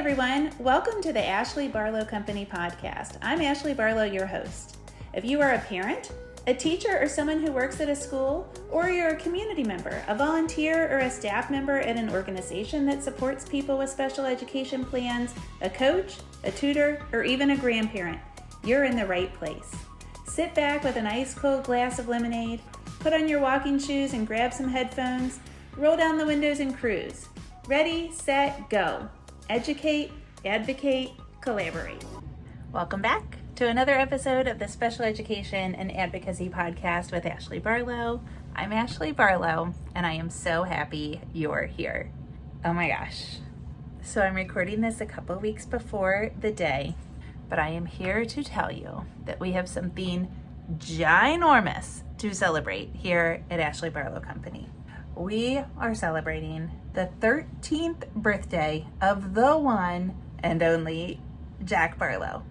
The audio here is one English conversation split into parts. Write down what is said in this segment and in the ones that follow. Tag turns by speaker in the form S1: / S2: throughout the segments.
S1: everyone. Welcome to the Ashley Barlow Company podcast. I'm Ashley Barlow, your host. If you are a parent, a teacher, or someone who works at a school, or you're a community member, a volunteer, or a staff member at an organization that supports people with special education plans, a coach, a tutor, or even a grandparent, you're in the right place. Sit back with an ice cold glass of lemonade, put on your walking shoes and grab some headphones, roll down the windows and cruise. Ready, set, go. Educate, advocate, collaborate. Welcome back to another episode of the Special Education and Advocacy Podcast with Ashley Barlow. I'm Ashley Barlow, and I am so happy you're here. Oh my gosh. So I'm recording this a couple weeks before the day, but I am here to tell you that we have something ginormous to celebrate here at Ashley Barlow Company. We are celebrating the 13th birthday of the one and only Jack Barlow.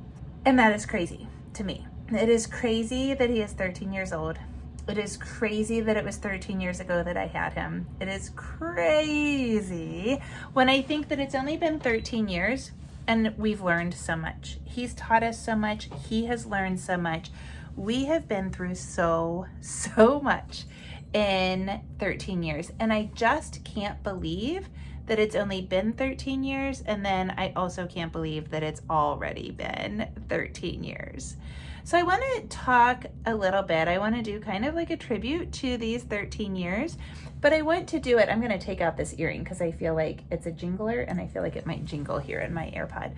S1: And that is crazy to me. It is crazy that he is 13 years old. It is crazy that it was 13 years ago that I had him. It is crazy when I think that it's only been 13 years and we've learned so much. He's taught us so much. He has learned so much. We have been through so much in 13 years. And I just can't believe that it's only been 13 years. And then I also can't believe that it's already been 13 years. So I want to talk a little bit. I want to do kind of like a tribute to these 13 years, but I want to do it. I'm going to take out this earring because I feel like it's a jingler and I feel like it might jingle here in my AirPod.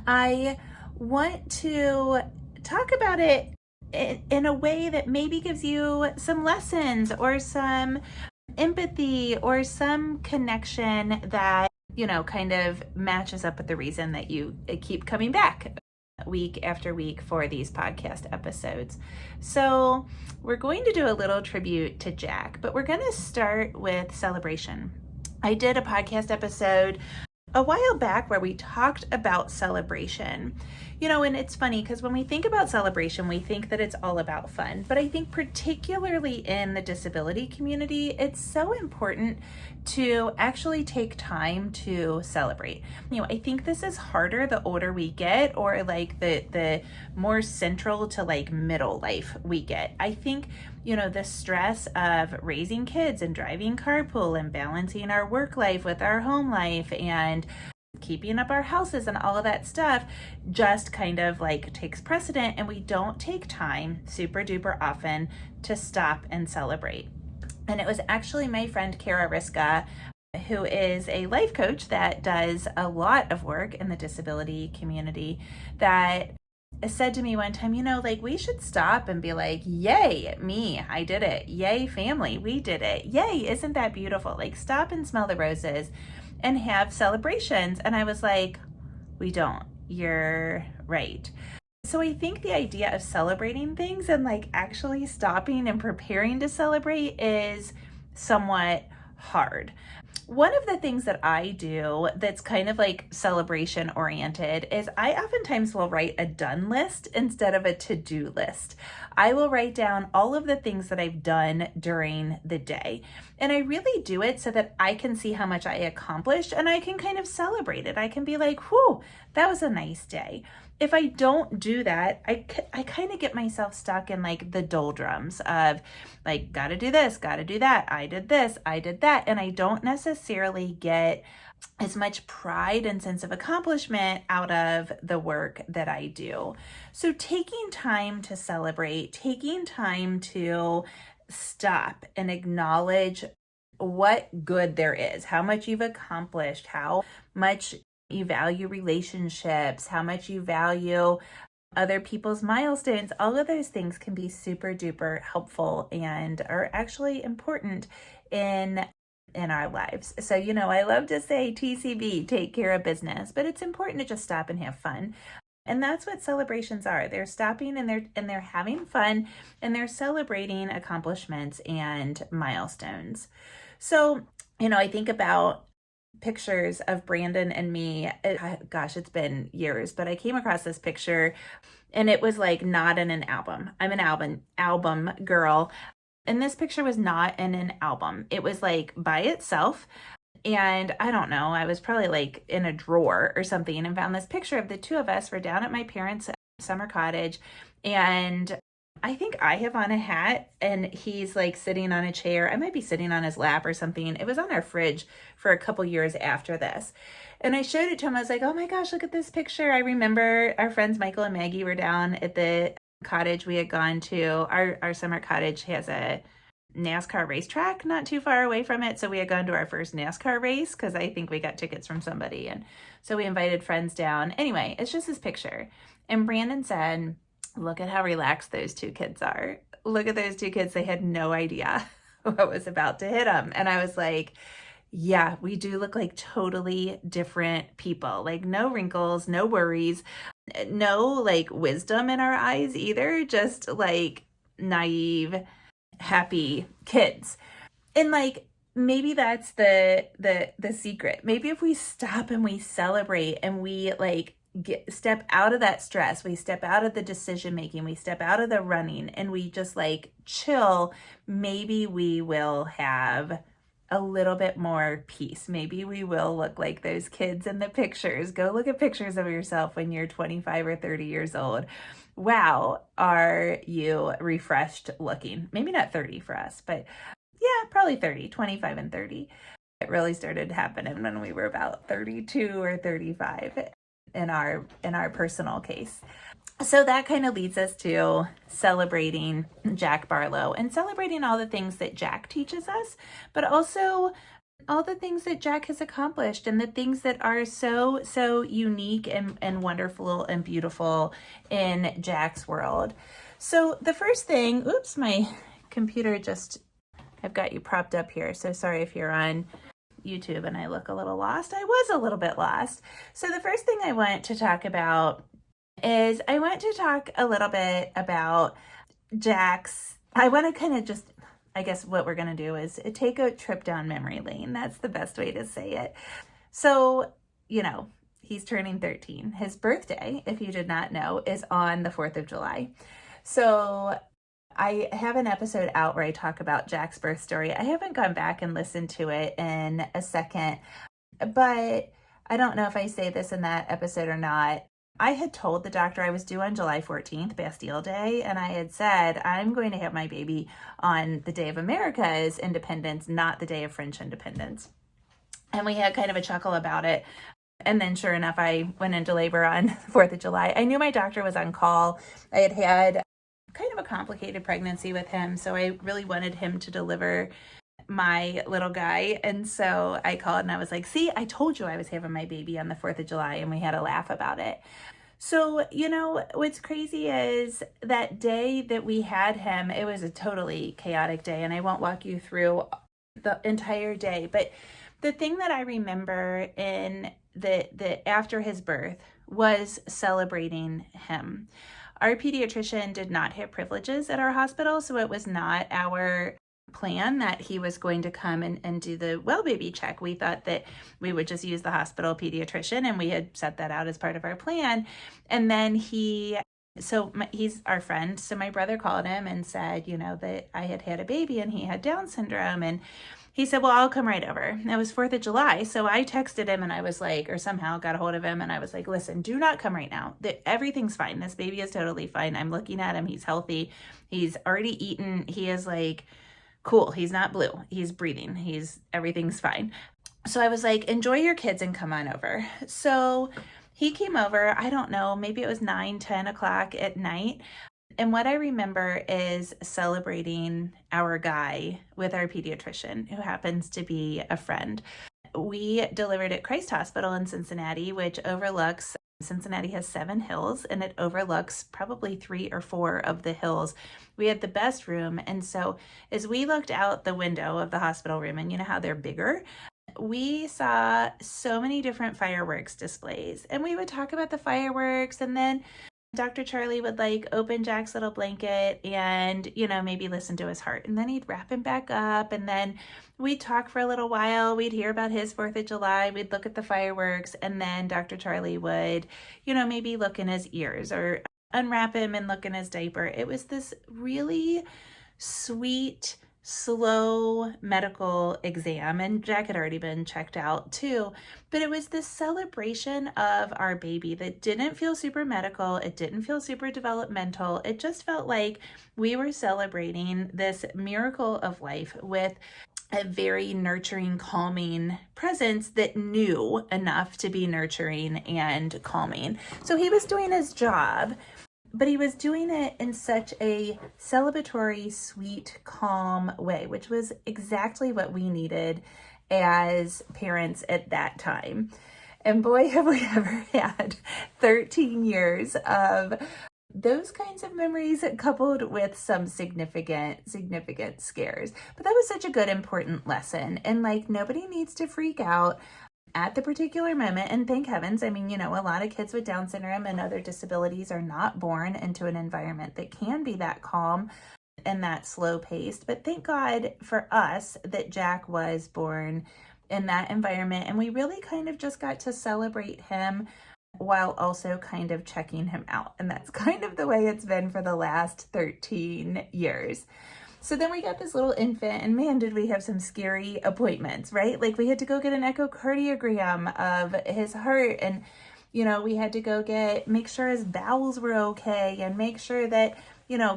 S1: I want to talk about it in a way that maybe gives you some lessons or some empathy or some connection that, kind of matches up with the reason that you keep coming back week after week for these podcast episodes. So we're going to do a little tribute to Jack, but we're going to start with celebration. I did a podcast episode a while back where we talked about celebration. And it's funny because when we think about celebration, we think that it's all about fun. But I think particularly in the disability community, it's so important to actually take time to celebrate. I think this is harder the older we get, or like the more central to like middle life we get. I think, the stress of raising kids and driving carpool and balancing our work life with our home life and keeping up our houses and all of that stuff just kind of like takes precedent, and we don't take time super duper often to stop and celebrate. And it was actually my friend Kara Riska, who is a life coach that does a lot of work in the disability community, that said to me one time, we should stop and be like, yay, me, I did it. Yay, family, we did it. Yay, isn't that beautiful? Like, stop and smell the roses and have celebrations. And I was like, we don't. You're right. So I think the idea of celebrating things and like actually stopping and preparing to celebrate is somewhat hard. One of the things that I do that's kind of like celebration oriented is I oftentimes will write a done list instead of a to-do list. I will write down all of the things that I've done during the day. And I really do it so that I can see how much I accomplished and I can kind of celebrate it. I can be like, whew, that was a nice day. If I don't do that, I kind of get myself stuck in like the doldrums of like, gotta do this, gotta do that. I did this, I did that. And I don't necessarily get as much pride and sense of accomplishment out of the work that I do. So taking time to celebrate, taking time to stop and acknowledge what good there is, how much you've accomplished, how much you value relationships, how much you value other people's milestones, all of those things can be super duper helpful and are actually important in our lives. So, I love to say TCB, take care of business, but it's important to just stop and have fun. And that's what celebrations are. They're stopping and they're having fun and they're celebrating accomplishments and milestones. So, I think about pictures of Brandon and me. Gosh, it's been years, but I came across this picture and it was like not in an album. I'm an album girl. And this picture was not in an album. It was like by itself. And I don't know, I was probably like in a drawer or something and found this picture of the two of us. We're down at my parents' summer cottage, and I think I have on a hat and he's like sitting on a chair. I might be sitting on his lap or something. It was on our fridge for a couple years after this. And I showed it to him. I was like, oh my gosh, look at this picture. I remember our friends Michael and Maggie were down at the cottage we had gone to. Our summer cottage has a NASCAR racetrack not too far away from it. So we had gone to our first NASCAR race because I think we got tickets from somebody. And so we invited friends down. Anyway, it's just this picture. And Brandon said, look at how relaxed those two kids are. Look at those two kids. They had no idea what was about to hit them. And I was like, yeah, we do look like totally different people. Like no wrinkles, no worries, no like wisdom in our eyes either. Just like naive, happy kids. And like maybe that's the secret. Maybe if we stop and we celebrate and we like step out of that stress, we step out of the decision making, we step out of the running, and we just like chill, maybe we will have a little bit more peace. Maybe we will look like those kids in the pictures. Go look at pictures of yourself when you're 25 or 30 years old. Wow, are you refreshed looking? Maybe not 30 for us, but yeah, probably 30, 25 and 30. It really started happening when we were about 32 or 35 in our personal case. So that kind of leads us to celebrating Jack Barlow and celebrating all the things that Jack teaches us, but also all the things that Jack has accomplished and the things that are so unique and wonderful and beautiful in Jack's world. So the first thing, oops, my computer I've got you propped up here. So sorry if you're on YouTube and I look a little lost. I was a little bit lost. So the first thing I want to talk about is I want to talk a little bit about I want to kind of just, I guess what we're going to do is take a trip down memory lane. That's the best way to say it. So, he's turning 13. His birthday, if you did not know, is on the 4th of July. So I have an episode out where I talk about Jack's birth story. I haven't gone back and listened to it in a second, but I don't know if I say this in that episode or not. I had told the doctor I was due on July 14th, Bastille Day, and I had said, I'm going to have my baby on the day of America's independence, not the day of French independence. And we had kind of a chuckle about it. And then sure enough, I went into labor on the 4th of July. I knew my doctor was on call. I had kind of a complicated pregnancy with him, so I really wanted him to deliver my little guy. And so I called and I was like, see, I told you I was having my baby on the 4th of July, and we had a laugh about it. So, what's crazy is that day that we had him, it was a totally chaotic day, and I won't walk you through the entire day, but the thing that I remember in the after his birth was celebrating him. Our pediatrician did not have privileges at our hospital, so it was not our plan that he was going to come and do the well baby check. We thought that we would just use the hospital pediatrician, and we had set that out as part of our plan. And then he's our friend. So my brother called him and said, that I had a baby and he had Down syndrome. And he said, well, I'll come right over. It was 4th of July. So I texted him and I was like, or somehow got a hold of him. And I was like, listen, do not come right now. Everything's fine. This baby is totally fine. I'm looking at him. He's healthy. He's already eaten. He is like, cool. He's not blue. He's breathing. Everything's fine. So I was like, enjoy your kids and come on over. So he came over, I don't know, maybe it was 9-10 o'clock at night. And what I remember is celebrating our guy with our pediatrician, who happens to be a friend. We delivered at Christ Hospital in Cincinnati, which overlooks, Cincinnati has 7 hills, and it overlooks probably 3 or 4 of the hills. We had the best room. And so as we looked out the window of the hospital room, and you know how they're bigger, we saw so many different fireworks displays. And we would talk about the fireworks, and then Dr. Charlie would like open Jack's little blanket and, maybe listen to his heart. And then he'd wrap him back up. And then we'd talk for a little while. We'd hear about his 4th of July. We'd look at the fireworks. And then Dr. Charlie would, maybe look in his ears or unwrap him and look in his diaper. It was this really sweet, slow medical exam, and Jack had already been checked out too, but it was this celebration of our baby that didn't feel super medical. It didn't feel super developmental. It just felt like we were celebrating this miracle of life with a very nurturing, calming presence that knew enough to be nurturing and calming. So he was doing his job, but he was doing it in such a celebratory, sweet, calm way, which was exactly what we needed as parents at that time. And boy, have we ever had 13 years of those kinds of memories coupled with some significant scares. But that was such a good, important lesson. And like, nobody needs to freak out at the particular moment. And thank heavens, I mean, a lot of kids with Down syndrome and other disabilities are not born into an environment that can be that calm and that slow paced. But thank God for us that Jack was born in that environment. And we really kind of just got to celebrate him while also kind of checking him out. And that's kind of the way it's been for the last 13 years. So then we got this little infant, and man, did we have some scary appointments, right? Like, we had to go get an echocardiogram of his heart, and we had to go make sure his bowels were okay, and make sure that,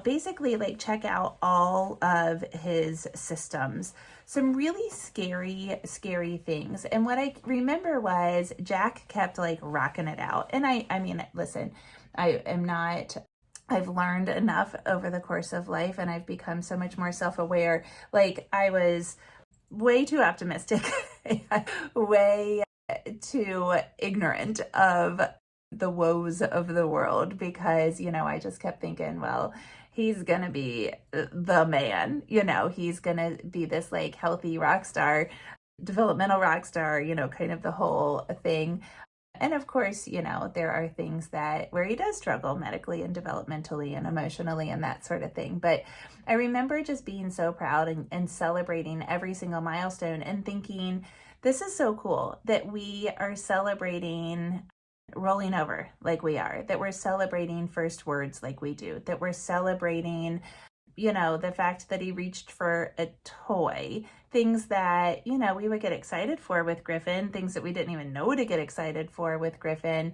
S1: basically like check out all of his systems. Some really scary things. And what I remember was Jack kept like rocking it out. And I mean, listen, I've learned enough over the course of life, and I've become so much more self-aware. Like, I was way too optimistic, way too ignorant of the woes of the world, because, I just kept thinking, well, he's going to be the man, he's going to be this like healthy rock star, developmental rock star, kind of the whole thing. And of course, there are things where he does struggle medically and developmentally and emotionally and that sort of thing. But I remember just being so proud and celebrating every single milestone and thinking, this is so cool that we are celebrating rolling over like we are, that we're celebrating first words like we do, that we're celebrating the fact that he reached for a toy, things that, we would get excited for with Griffin, things that we didn't even know to get excited for with Griffin.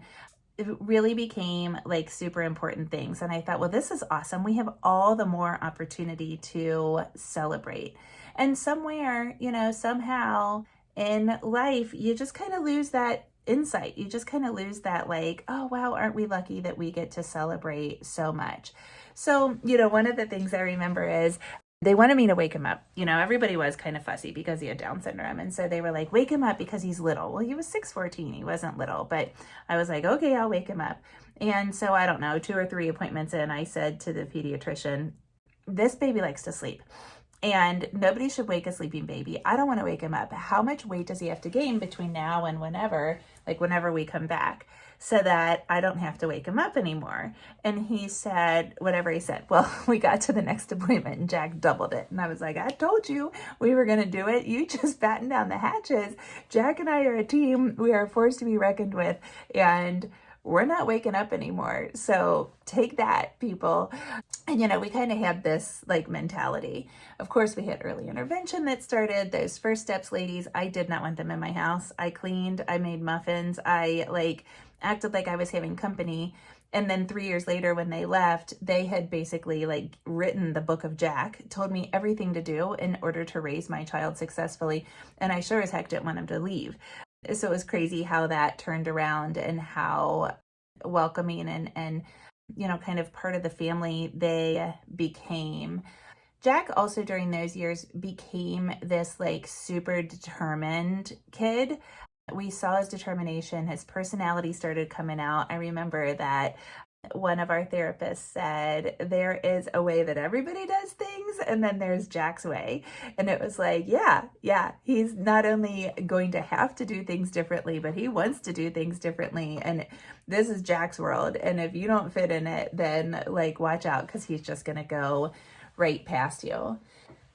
S1: It really became like super important things. And I thought, well, this is awesome. We have all the more opportunity to celebrate. And somewhere, somehow in life, you just kind of lose that insight. You just kind of lose that like, oh, wow, aren't we lucky that we get to celebrate so much? So, one of the things I remember is they wanted me to wake him up. Everybody was kind of fussy because he had Down syndrome. And so they were like, wake him up because he's little. Well, he was 6'14". He wasn't little, but I was like, okay, I'll wake him up. And so I don't know, 2 or 3 appointments in, I said to the pediatrician, this baby likes to sleep. And nobody should wake a sleeping baby. I don't want to wake him up. How much weight does he have to gain between now and whenever we come back, so that I don't have to wake him up anymore? And he said, whatever he said. Well, we got to the next appointment and Jack doubled it. And I was like, I told you we were going to do it. You just batten down the hatches. Jack and I are a team. We are a force to be reckoned with. And we're not waking up anymore. So take that, people. And, we kind of had this like mentality. Of course, we had early intervention that started. Those first steps ladies, I did not want them in my house. I cleaned, I made muffins. I acted like I was having company. And then 3 years later, when they left, they had basically written the book of Jack, told me everything to do in order to raise my child successfully. And I sure as heck didn't want him to leave. So it was crazy how that turned around and how welcoming and kind of part of the family they became. Jack also during those years became this super determined kid. We saw his determination, his personality started coming out. I remember that one of our therapists said, there is a way that everybody does things, and then there's Jack's way. And it was like, yeah, he's not only going to have to do things differently, but he wants to do things differently. And this is Jack's world. And if you don't fit in it, then watch out, because he's just going to go right past you.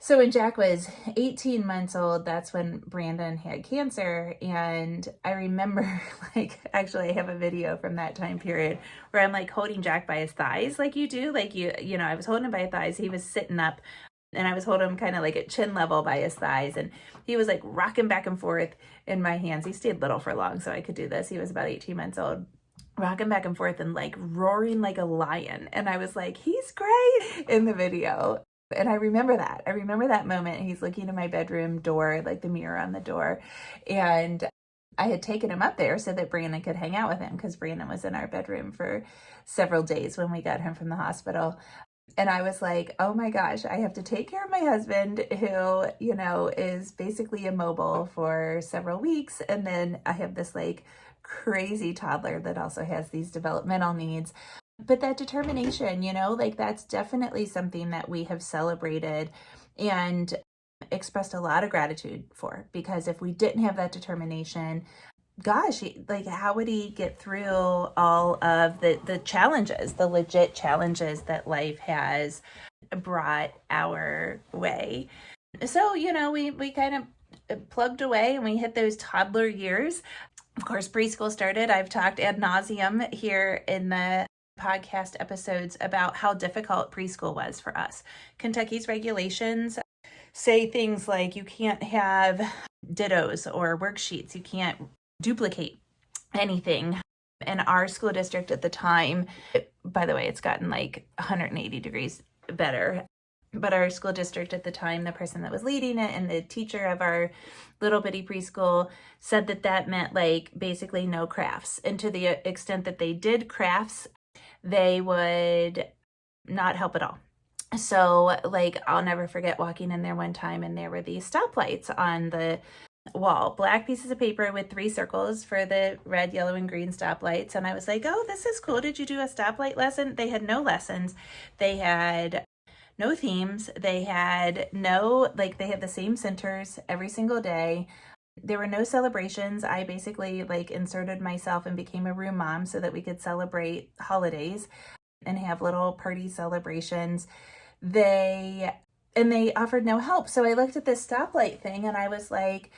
S1: So when Jack was 18 months old, that's when Brandon had cancer. And I remember, actually I have a video from that time period where I'm holding Jack by his thighs like you do. I was holding him by his thighs. He was sitting up And I was holding him kind of like at chin level by his thighs. And he was like rocking back and forth in my hands. He stayed little for long, so I could do this. He was about 18 months old, rocking back and forth and like roaring like a lion. And I was like, he's great in the video. And I remember that. I remember that moment. He's looking at my bedroom door, like the mirror on the door. And I had taken him up there so that Brandon could hang out with him, because Brandon was in our bedroom for several days when we got home from the hospital. And I was like, oh my gosh, I have to take care of my husband who, you know, is basically immobile for several weeks. And then I have this like crazy toddler that also has these developmental needs. But that determination, you know, like that's definitely something that we have celebrated and expressed a lot of gratitude for, because if we didn't have that determination, gosh, like how would he get through all of the challenges, the legit challenges that life has brought our way? So, you know, we kind of plugged away and we hit those toddler years. Of course, preschool started. I've talked ad nauseum here in the podcast episodes about how difficult preschool was for us. Kentucky's regulations say things like you can't have dittos or worksheets. You can't duplicate anything. And our school district at the time, by the way, it's gotten like 180 degrees better. But our school district at the time, the person that was leading it and the teacher of our little bitty preschool said that that meant like basically no crafts. And to the extent that they did crafts, they would not help at all. So like, I'll never forget walking in there one time and there were these stoplights on the wall, black pieces of paper with 3 circles for the red, yellow, and green stoplights. And I was like, oh, this is cool. Did you do a stoplight lesson? They had no lessons. They had no themes. They had they had the same centers every single day. There were no celebrations. I basically like inserted myself and became a room mom so that we could celebrate holidays and have little party celebrations. They offered no help. So I looked at this stoplight thing and I was like,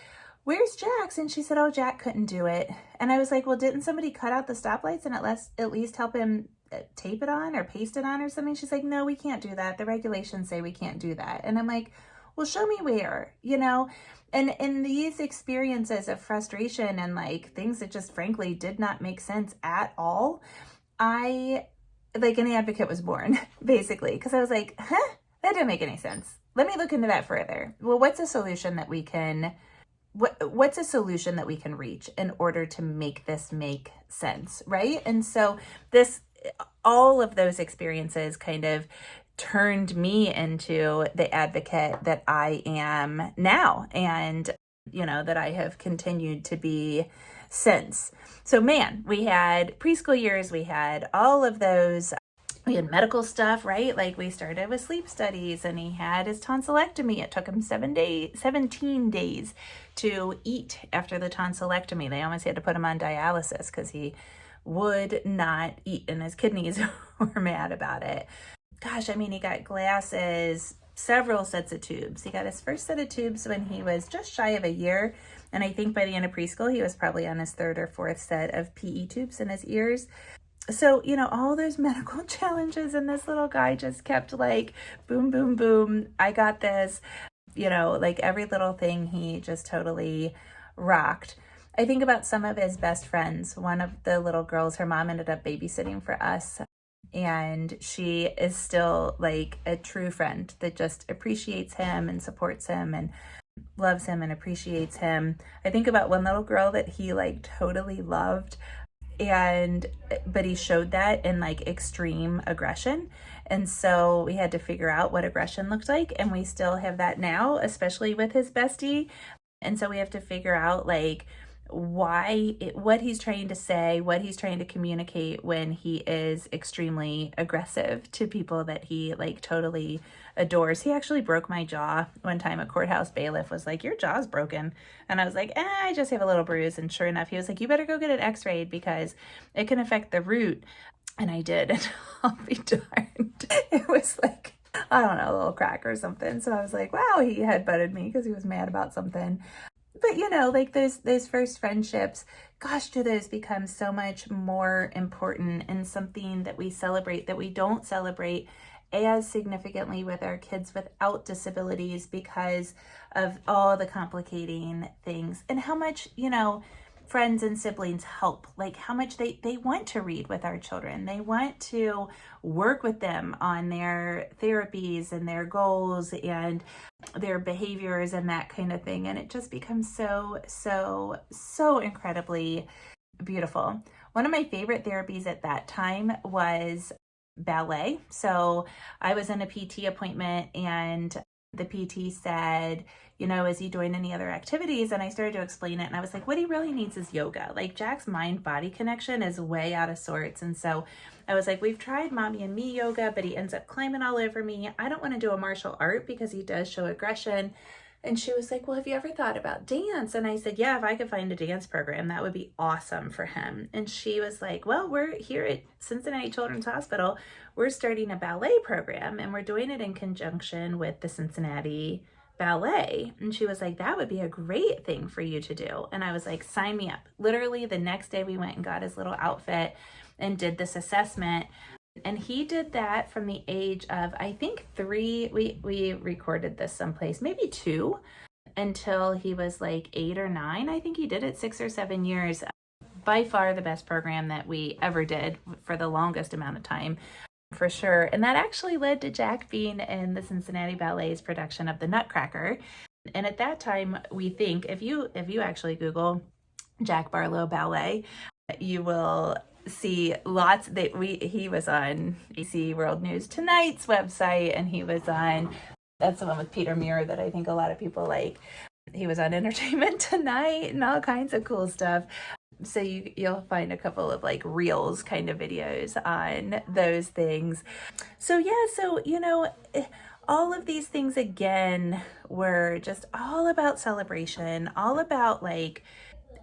S1: where's Jax? And she said, oh, Jack couldn't do it. And I was like, well, didn't somebody cut out the stoplights and at least help him tape it on or paste it on or something? She's like, no, we can't do that. The regulations say we can't do that. And I'm like, well, show me where, you know? And in these experiences of frustration and like things that just frankly did not make sense at all, an advocate was born, basically, because I was like, that didn't make any sense. Let me look into that further. Well, what's a solution that we can reach in order to make this make sense, right? And so all of those experiences kind of turned me into the advocate that I am now, and, you know, that I have continued to be since. So man, we had preschool years, we had all of those, we had medical stuff, right? Like we started with sleep studies and he had his tonsillectomy. It took him 17 days to eat after the tonsillectomy. They almost had to put him on dialysis because he would not eat and his kidneys were mad about it. Gosh, I mean, he got glasses, several sets of tubes. He got his first set of tubes when he was just shy of a year. And I think by the end of preschool, he was probably on his 3rd or 4th set of PE tubes in his ears. So, you know, all those medical challenges, and this little guy just kept like, boom, boom, boom, I got this, you know, like every little thing he just totally rocked. I think about some of his best friends. One of the little girls, her mom ended up babysitting for us, and she is still like a true friend that just appreciates him and supports him and loves him and appreciates him. I think about one little girl that he like totally loved, but he showed that in like extreme aggression. And so we had to figure out what aggression looked like, and we still have that now, especially with his bestie. And so we have to figure out like what he's trying to say, what he's trying to communicate when he is extremely aggressive to people that he like totally adores. He actually broke my jaw one time. A courthouse bailiff was like, your jaw's broken. And I was like, I just have a little bruise. And sure enough, he was like, you better go get it x-rayed because it can affect the root. And I did, and I'll be darned. It was like, I don't know, a little crack or something. So I was like, wow, he headbutted me because he was mad about something. But, you know, like those first friendships, gosh, do those become so much more important and something that we celebrate that we don't celebrate as significantly with our kids without disabilities because of all the complicating things, and how much, friends and siblings help, like how much they want to read with our children. They want to work with them on their therapies and their goals and their behaviors and that kind of thing. And it just becomes so incredibly beautiful. One of my favorite therapies at that time was ballet. So I was in a PT appointment and the PT said, is he doing any other activities? And I started to explain it. And I was like, what he really needs is yoga. Like Jack's mind-body connection is way out of sorts. And so I was like, we've tried mommy and me yoga, but he ends up climbing all over me. I don't want to do a martial art because he does show aggression. And she was like, well, have you ever thought about dance? And I said, yeah, if I could find a dance program, that would be awesome for him. And she was like, well, we're here at Cincinnati Children's Hospital. We're starting a ballet program and we're doing it in conjunction with the Cincinnati Ballet. And she was like, that would be a great thing for you to do. And I was like, sign me up. Literally the next day we went and got his little outfit and did this assessment. And he did that from the age of, I think 3, we recorded this someplace, maybe 2, until he was like 8 or 9. I think he did it 6 or 7 years. By far the best program that we ever did for the longest amount of time, for sure. And that actually led to Jack being in the Cincinnati Ballet's production of The Nutcracker. And at that time, we think, if you actually Google Jack Barlow Ballet, you will see lots that he was on ABC World News Tonight's website, and he was on, that's the one with Peter Muir that I think a lot of people like. He was on Entertainment Tonight and all kinds of cool stuff. So you'll find a couple of like reels kind of videos on those things. So all of these things again were just all about celebration, all about like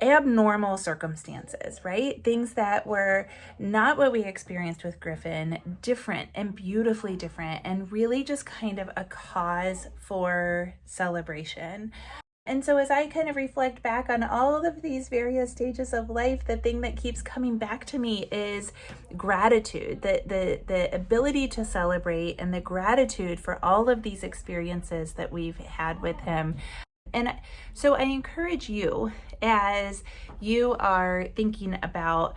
S1: abnormal circumstances, right? Things that were not what we experienced with Griffin, different and beautifully different, and really just kind of a cause for celebration. And so as I kind of reflect back on all of these various stages of life, the thing that keeps coming back to me is gratitude, the ability to celebrate and the gratitude for all of these experiences that we've had with him. And so I encourage you, as you are thinking about,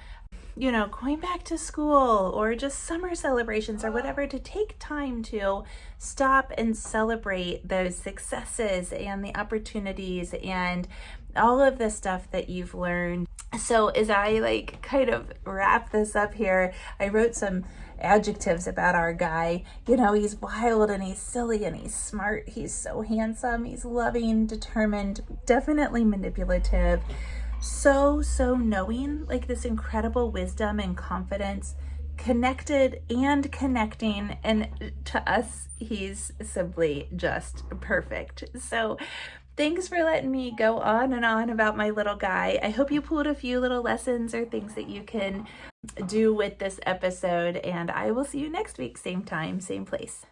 S1: going back to school or just summer celebrations or whatever, to take time to stop and celebrate those successes and the opportunities and all of the stuff that you've learned. So as I kind of wrap this up here, I wrote some adjectives about our guy. He's wild and he's silly and he's smart. He's so handsome. He's loving, determined, definitely manipulative. So knowing, like this incredible wisdom and confidence, connected and connecting. And to us, he's simply just perfect. So thanks for letting me go on and on about my little guy. I hope you pulled a few little lessons or things that you can do with this episode, and I will see you next week, same time, same place.